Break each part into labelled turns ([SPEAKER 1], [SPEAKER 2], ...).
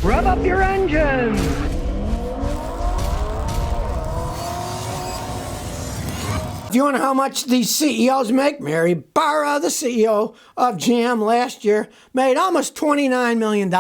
[SPEAKER 1] Rev up your engines! If you wonder how much these CEOs make, Mary Barra, the CEO of GM last year, made almost $29 million.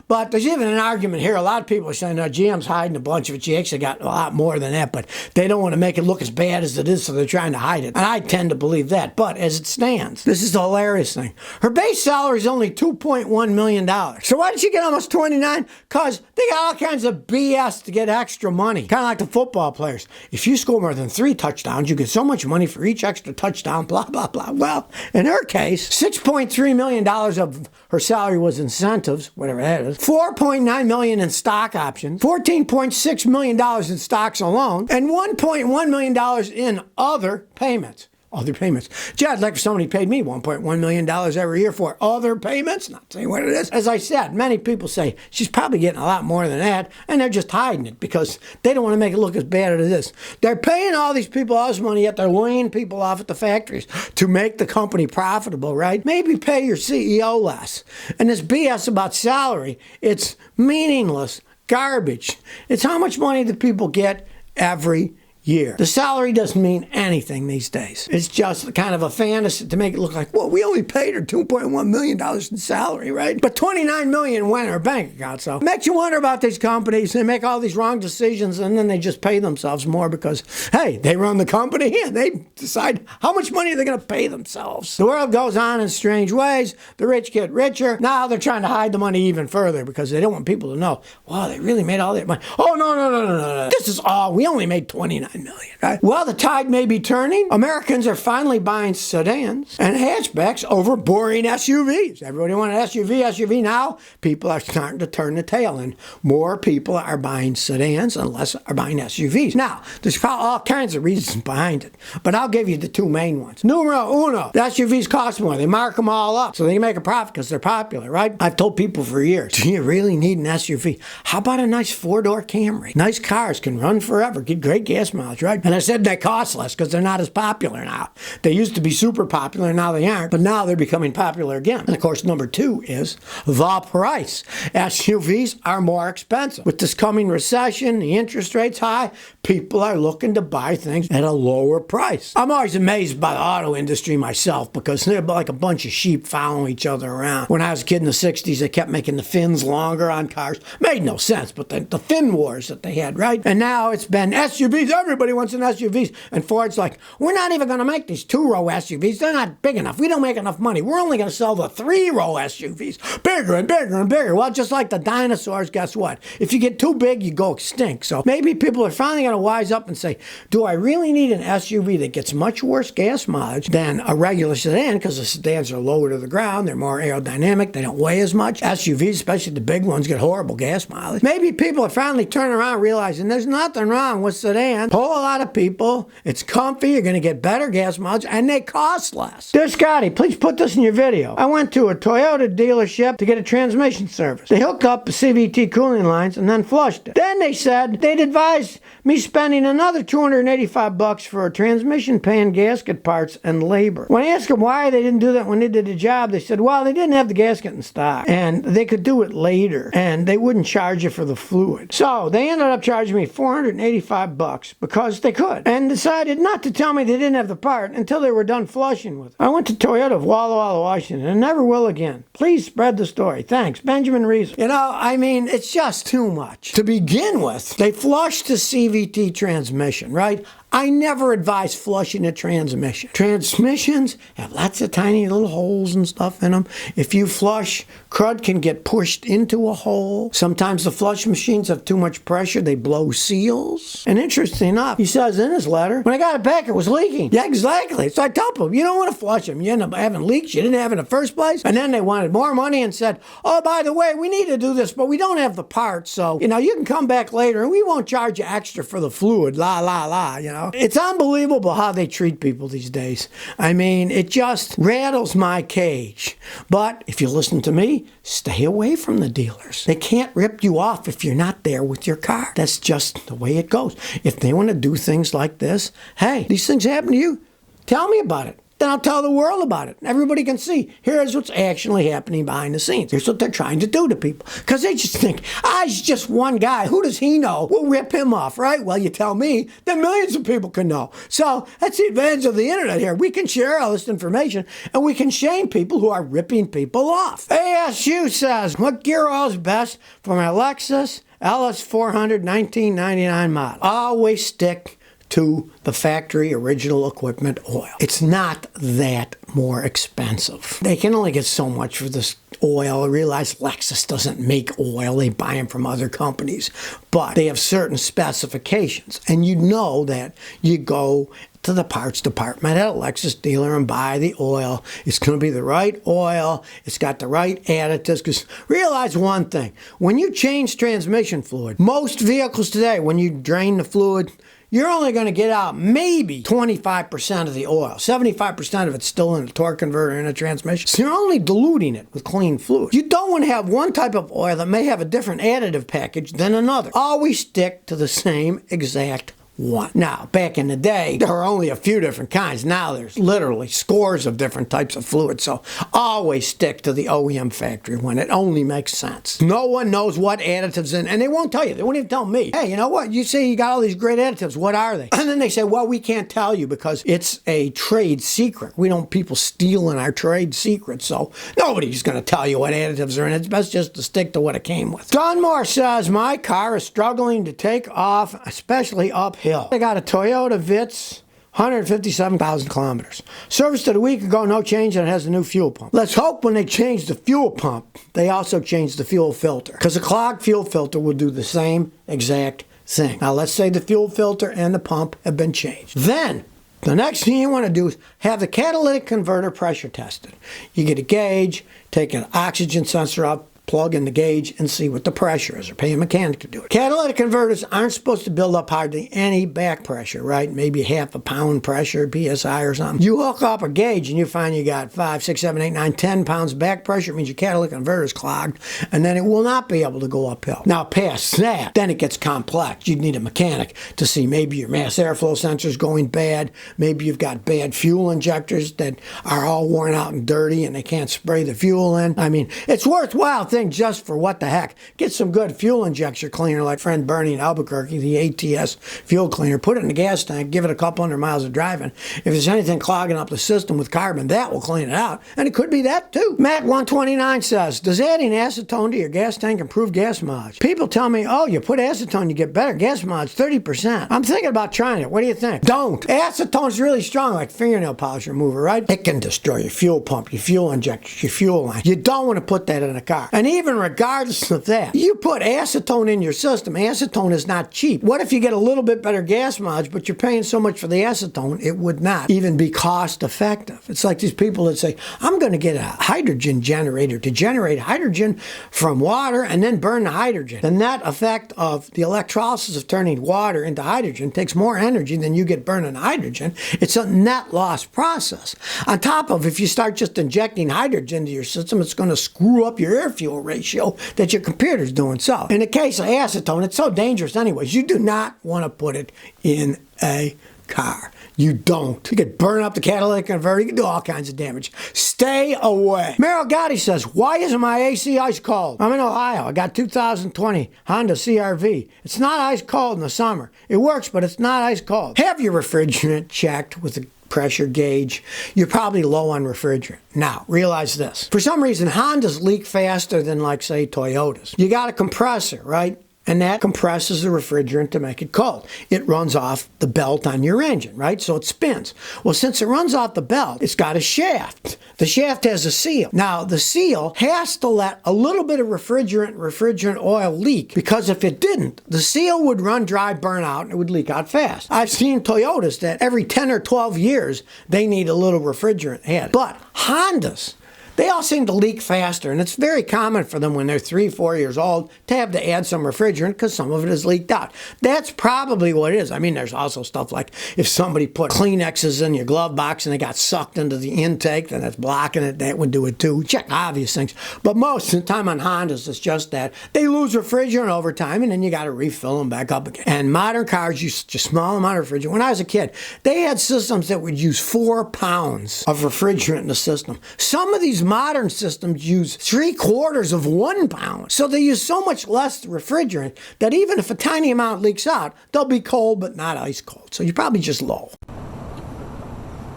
[SPEAKER 1] But there's even an argument here. A lot of people are saying, no, GM's hiding a bunch of it. She actually got a lot more than that, but they don't want to make it look as bad as it is, so they're trying to hide it. And I tend to believe that. But as it stands, this is the hilarious thing. Her base salary is only $2.1 million. So why did she get almost 29? Because they got all kinds of BS to get extra money. Kind of like the football players. If you score more than 3 touchdowns, you get so much money for each extra touchdown, blah, blah, blah. Well, in her case, $6.3 million of her salary was incentives, whatever that is, $4.9 million in stock options, $14.6 million in stocks alone, and $1.1 million in other payments. Other payments. Gee, I'd like if somebody paid me $1.1 million every year for other payments. Not saying what it is. As I said, many people say she's probably getting a lot more than that, and they're just hiding it because they don't want to make it look as bad as it is. They're paying all these people all this money, yet they're laying people off at the factories to make the company profitable, right? Maybe pay your CEO less. And this BS about salary, it's meaningless garbage. It's how much money do people get every year. The salary doesn't mean anything these days. It's just kind of a fantasy to make it look like, well, we only paid her $2.1 million in salary, right? But $29 million went in her bank account. So it makes you wonder about these companies. They make all these wrong decisions and then they just pay themselves more because, hey, they run the company and they decide how much money they're going to pay themselves. The world goes on in strange ways. The rich get richer. Now they're trying to hide the money even further because they don't want people to know, wow, they really made all that money. Oh, no. This is all. We only made $29 million, right? Well, the tide may be turning. Americans are finally buying sedans and hatchbacks over boring SUVs. Everybody want an SUV now. People are starting to turn the tail, and more people are buying sedans and less are buying SUVs. Now, there's all kinds of reasons behind it, but I'll give you the 2 main ones. Numero uno, the SUVs cost more. They mark them all up so they can make a profit because they're popular, right? I've told people for years, do you really need an SUV? How about a nice 4-door Camry? Nice cars can run forever, get great gas mileage, right? And I said they cost less because they're not as popular now. They used to be super popular, now they aren't, but now they're becoming popular again. And of course, number 2 is the price. SUVs are more expensive. With this coming recession, the interest rates high, people are looking to buy things at a lower price. I'm always amazed by the auto industry myself because they're like a bunch of sheep following each other around. When I was a kid in the 60s, they kept making the fins longer on cars. Made no sense, but the fin wars that they had, right? And now it's been SUVs. Everybody wants an SUVs. And Ford's like, we're not even going to make these 2-row SUVs. They're not big enough. We don't make enough money. We're only going to sell the 3-row SUVs. Bigger and bigger and bigger. Well, just like the dinosaurs, guess what? If you get too big, you go extinct. So maybe people are finally going to wise up and say, do I really need an SUV that gets much worse gas mileage than a regular sedan? Because the sedans are lower to the ground. They're more aerodynamic. They don't weigh as much. SUVs, especially the big ones, get horrible gas mileage. Maybe people are finally turning around realizing there's nothing wrong with sedans. Pull a lot of people. It's comfy. You're going to get better gas mileage, and they cost less. Dear Scotty, please put this in your video. I went to a Toyota dealership to get a transmission service. They hooked up the CVT cooling lines and then flushed it. Then they said they'd advise me spending another $285 for a transmission pan gasket parts and labor. When I asked them why they didn't do that when they did the job, they said, well, they didn't have the gasket in stock, and they could do it later, and they wouldn't charge you for the fluid. So they ended up charging me $485 because they could, and decided not to tell me they didn't have the part until they were done flushing with it. I went to Toyota of Walla Walla, Washington, and never will again. Please spread the story. Thanks, Benjamin Rees. You know, I mean, it's just too much. To begin with, they flushed the CVT transmission, right? I never advise flushing a transmission. Transmissions have lots of tiny little holes and stuff in them. If you flush, crud can get pushed into a hole. Sometimes the flush machines have too much pressure. They blow seals. And interesting enough, he says in his letter, when I got it back, it was leaking. Yeah, exactly. So I told them, you don't want to flush them. You end up having leaks you didn't have in the first place. And then they wanted more money and said, oh, by the way, we need to do this, but we don't have the parts. So, you can come back later and we won't charge you extra for the fluid. La, la, la, It's unbelievable how they treat people these days. I mean, it just rattles my cage. But if you listen to me, stay away from the dealers. They can't rip you off if you're not there with your car. That's just the way it goes. If they want to do things like this, hey, these things happen to you, tell me about it. then I'll tell the world about it. Everybody can see, here's what's actually happening behind the scenes. Here's what they're trying to do to people. Because they just think, he's just one guy. Who does he know? We'll rip him off, right? Well, you tell me, then millions of people can know. So that's the advantage of the internet here. We can share all this information, and we can shame people who are ripping people off. ASU says, what gear oil is best for my Lexus LS400 1999 model? Always stick to the factory original equipment oil. It's not that more expensive. They can only get so much for this oil. I realize Lexus doesn't make oil. They buy them from other companies. But they have certain specifications. And you know that you go to the parts department at a Lexus dealer and buy the oil. It's going to be the right oil. It's got the right additives. Because realize one thing. When you change transmission fluid, most vehicles today, when you drain the fluid, you're only going to get out maybe 25% of the oil. 75% of it's still in a torque converter and a transmission. So you're only diluting it with clean fluid. You don't want to have one type of oil that may have a different additive package than another. Always stick to the same exact one. Now, back in the day, there were only a few different kinds. Now there's literally scores of different types of fluid. So always stick to the OEM factory when it only makes sense. No one knows what additives in, and they won't tell you. They won't even tell me. Hey, you know what? You say you got all these great additives. What are they? And then they say, well, we can't tell you because it's a trade secret. We don't want people stealing our trade secrets. So nobody's going to tell you what additives are in it. It's best just to stick to what it came with. Dunmore says, my car is struggling to take off, especially uphill. I got a Toyota Vitz, 157,000 kilometers. Serviced it a week ago, no change, and it has a new fuel pump. Let's hope when they change the fuel pump, they also change the fuel filter. Because a clogged fuel filter will do the same exact thing. Now, let's say the fuel filter and the pump have been changed. Then, the next thing you want to do is have the catalytic converter pressure tested. You get a gauge, take an oxygen sensor up, plug in the gauge and see what the pressure is, or pay a mechanic to do it. Catalytic converters aren't supposed to build up hardly any back pressure, right? Maybe half a pound pressure, PSI or something. You hook up a gauge and you find you got 5, 6, 7, 8, 9, 10 pounds back pressure. It means your catalytic converter is clogged, and then it will not be able to go uphill. Now, past that, then it gets complex. You'd need a mechanic to see maybe your mass airflow sensor is going bad. Maybe you've got bad fuel injectors that are all worn out and dirty and they can't spray the fuel in. I mean, it's worthwhile thing just for what the heck. Get some good fuel injector cleaner like friend Bernie in Albuquerque, the ATS fuel cleaner. Put it in the gas tank, give it a couple hundred miles of driving. If there's anything clogging up the system with carbon, that will clean it out. And it could be that too. Matt129 says, does adding acetone to your gas tank improve gas mileage? People tell me, oh, you put acetone, you get better gas mileage, 30%. I'm thinking about trying it. What do you think? Don't. Acetone's really strong, like fingernail polish remover, right? It can destroy your fuel pump, your fuel injectors, your fuel line. You don't want to put that in a car. And even regardless of that, you put acetone in your system. Acetone is not cheap. What if you get a little bit better gas mileage, but you're paying so much for the acetone, it would not even be cost effective. It's like these people that say, I'm going to get a hydrogen generator to generate hydrogen from water and then burn the hydrogen. The net effect of the electrolysis of turning water into hydrogen takes more energy than you get burning hydrogen. It's a net loss process. On top of, if you start just injecting hydrogen into your system, it's going to screw up your air-fuel ratio that your computer's doing. So, in the case of acetone, it's so dangerous anyways. You do not want to put it in a car. You don't. You could burn up the catalytic converter. You can do all kinds of damage. Stay away. Meryl Gotti says, why isn't my AC ice cold? I'm in Ohio. I got 2020 Honda CR-V. It's not ice cold in the summer. It works, but it's not ice cold. Have your refrigerant checked with a pressure gauge. You're probably low on refrigerant. Now, realize this. For some reason, Hondas leak faster than, like, say, Toyotas. You got a compressor, right? And that compresses the refrigerant to make it cold. It runs off the belt on your engine, right? So it spins. Well, since it runs off the belt, it's got a shaft. The shaft has a seal. Now, the seal has to let a little bit of refrigerant oil leak, because if it didn't, the seal would run dry, burn out, and it would leak out fast. I've seen Toyotas that every 10 or 12 years, they need a little refrigerant added. But Hondas, they all seem to leak faster, and it's very common for them when they're 3, 4 years old to have to add some refrigerant because some of it is leaked out. That's probably what it is. I mean, there's also stuff like if somebody put Kleenexes in your glove box and they got sucked into the intake, then it's blocking it. That would do it too. Check obvious things. But most of the time on Hondas, it's just that they lose refrigerant over time, and then you got to refill them back up again. And modern cars use such a small amount of refrigerant. When I was a kid, they had systems that would use 4 pounds of refrigerant in the system. Some of these modern systems use 3/4 of 1 pound. So they use so much less refrigerant that even if a tiny amount leaks out, they'll be cold but not ice cold. So you're probably just low.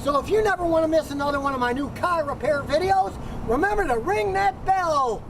[SPEAKER 1] So if you never want to miss another one of my new car repair videos, remember to ring that bell.